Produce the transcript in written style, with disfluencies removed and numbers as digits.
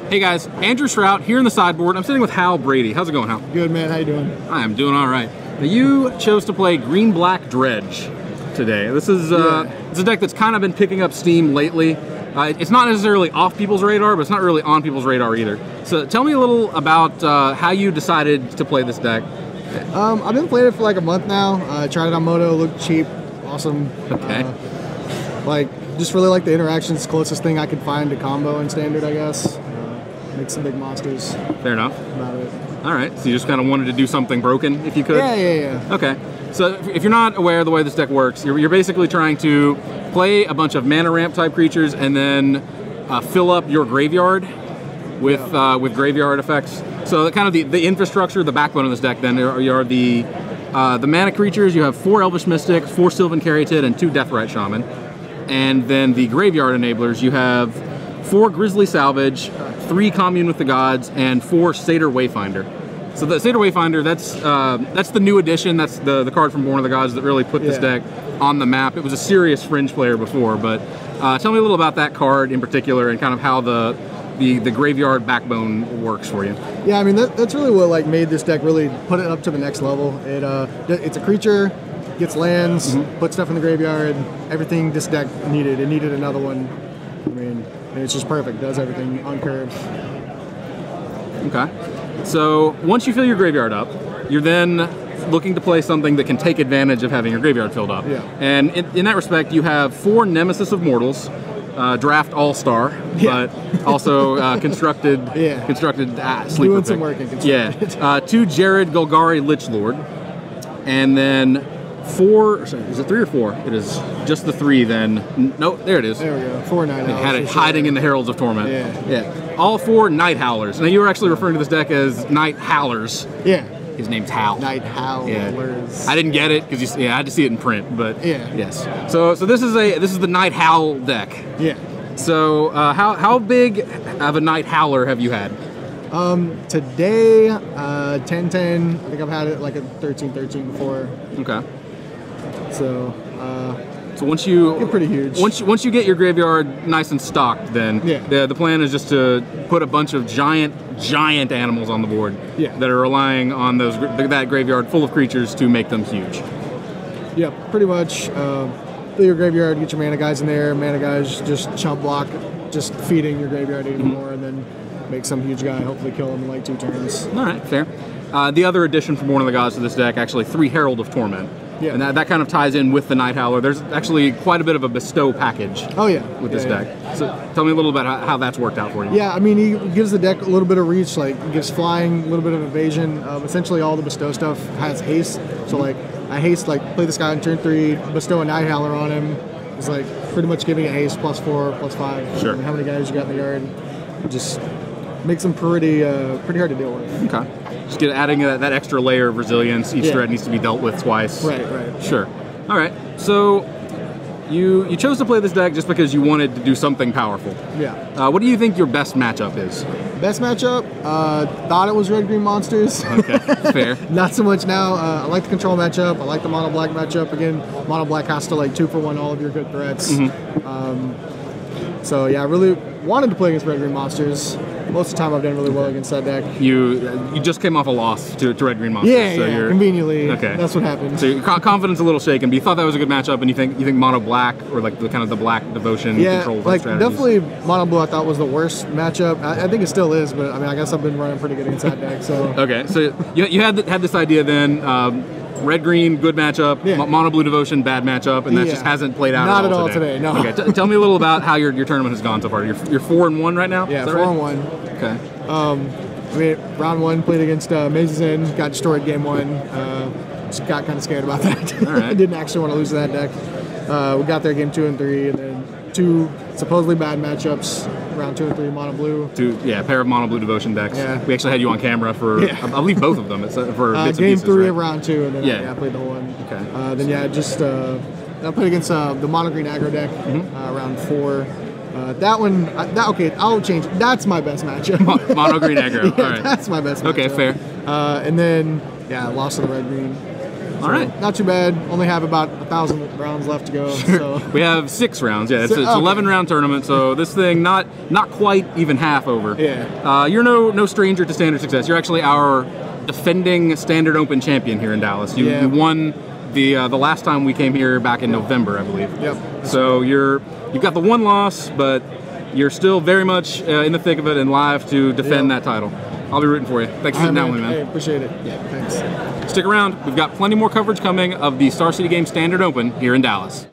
Hey guys, Andrew Shrout here in the sideboard. I'm sitting with Hal Brady. How's it going, Hal? Good, man. How you doing? I am doing all right. Now, you chose to play green-black Dredge today. This is it's a deck that's kind of been picking up steam lately. It's not necessarily off people's radar, but it's not really on people's radar either. So tell me a little about how you decided to play this deck. I've been playing it for like a month now. I tried it on Moto, looked cheap, awesome. Okay. Just really like the interactions, closest thing I could find to combo in standard, I guess. Make some big monsters. Fair enough. About it. All right, so you just kind of wanted to do something broken, if you could? Yeah. Okay, so if you're not aware of the way this deck works, you're basically trying to play a bunch of mana ramp type creatures and then fill up your graveyard with graveyard effects. So kind of the infrastructure, the backbone of this deck then are the mana creatures. You have 4 Elvish Mystic, 4 Sylvan Caryatid, and 2 Deathrite Shaman. And then the graveyard enablers, you have 4 Grizzly Salvage, 3 Commune with the Gods, and 4 Satyr Wayfinder. So the Satyr Wayfinder, that's the new addition. That's the card from Born of the Gods that really put this deck on the map. It was a serious fringe player before, but tell me a little about that card in particular and kind of how the graveyard backbone works for you. Yeah, I mean that's really what made this deck really put it up to the next level. It's a creature, gets lands, puts stuff in the graveyard. Everything this deck needed. It needed another one. I mean, and it's just perfect. Does everything on curve. Okay. So once you fill your graveyard up, you're then looking to play something that can take advantage of having your graveyard filled up. Yeah. And in that respect, you have 4 Nemesis of Mortals, draft all-star, but also constructed sleeper Doing pick. some work in constructed. Yeah. 2 Jared Golgari Lich Lord, and then 4. Sorry, is it 3 or 4? It is just the 3. Then no, there it is. There we go. 4 Night Howlers. Had it hiding in the Heralds of Torment. Yeah. All 4 Night Howlers. Now you were actually referring to this deck as Night Howlers. Yeah. His name's Hal. Night Howlers. Yeah. I didn't get it because I had to see it in print, but yeah. Yes. So this is the Night Howl deck. Yeah. So how big of a Night Howler have you had? Today 10-10. I think I've had it like a 13-13 before. Okay. So once you get pretty huge. Once you get your graveyard nice and stocked, then the plan is just to put a bunch of giant animals on the board that are relying on that graveyard full of creatures to make them huge. Yeah, pretty much. Fill your graveyard, get your mana guys in there. Mana guys just chump block, just feeding your graveyard even more, and then make some huge guy. Hopefully kill him in like 2 turns. All right, fair. The other addition from Born of the Gods to this deck, actually 3 Herald of Torment. Yeah. And that kind of ties in with the Night Howler. There's actually quite a bit of a Bestow package with this deck. So tell me a little bit how that's worked out for you. Yeah, I mean, he gives the deck a little bit of reach, he gives flying, a little bit of evasion. Essentially all the Bestow stuff has haste. So I haste, play this guy on turn 3, bestow a Night Howler on him. It's pretty much giving a haste +4, +5. Sure. And how many guys you got in the yard. Just makes them pretty hard to deal with. Okay. Just adding that extra layer of resilience. Each threat needs to be dealt with twice. Right. Sure. All right. So you chose to play this deck just because you wanted to do something powerful. Yeah. What do you think your best matchup is? Best matchup? Thought it was red-green monsters. Okay, fair. Not so much now. I like the control matchup. I like the mono-black matchup. Again, mono-black has to 2-for-1 all of your good threats. So yeah, I really wanted to play against red-green monsters. Most of the time I've done really well against that deck. You just came off a loss to Red Green Monsters. Yeah, so you're, conveniently. Okay. That's what happened. So your confidence a little shaken, but you thought that was a good matchup, and you think mono black or the black devotion control strategies. Definitely mono blue I thought was the worst matchup. I think it still is, but I mean I guess I've been running pretty good against that deck. So okay, so you had this idea then. Red green good matchup, mono blue devotion bad matchup, and that just hasn't played out. Not at all today. No. Okay, tell me a little about how your tournament has gone so far. You're 4-1 right now. Yeah, is that 4-1. Okay. I mean, round 1 played against Mazes Inn, got destroyed game 1. Just got kind of scared about that. All right. I didn't actually want to lose to that deck. We got there game 2 and 3, and then 2 supposedly bad matchups. Round 2 and 3 mono blue. A pair of mono blue devotion decks. Yeah. We actually had you on camera for I believe both of them. It's for bits game and pieces, 3 right? of round 2, and then I played the whole one. Okay. Then just I played against the mono green aggro deck round 4. That one, okay, I'll change. That's my best matchup. Mono green aggro. Yeah, all right. That's my best matchup. Okay, fair. And then, I lost to the red green. All right. Not too bad. Only have about 1,000 rounds left to go. So. We have 6 rounds. Yeah, it's 11 round tournament. So this thing not quite even half over. Yeah. You're no stranger to standard success. You're actually our defending Standard Open champion here in Dallas. You won the last time we came here back in November, I believe. Yep. So you've got the 1 loss, but you're still very much in the thick of it and live to defend that title. I'll be rooting for you. Thanks for sitting down with me, man. Hey, appreciate it. Yeah, thanks. Stick around. We've got plenty more coverage coming of the Star City Games Standard Open here in Dallas.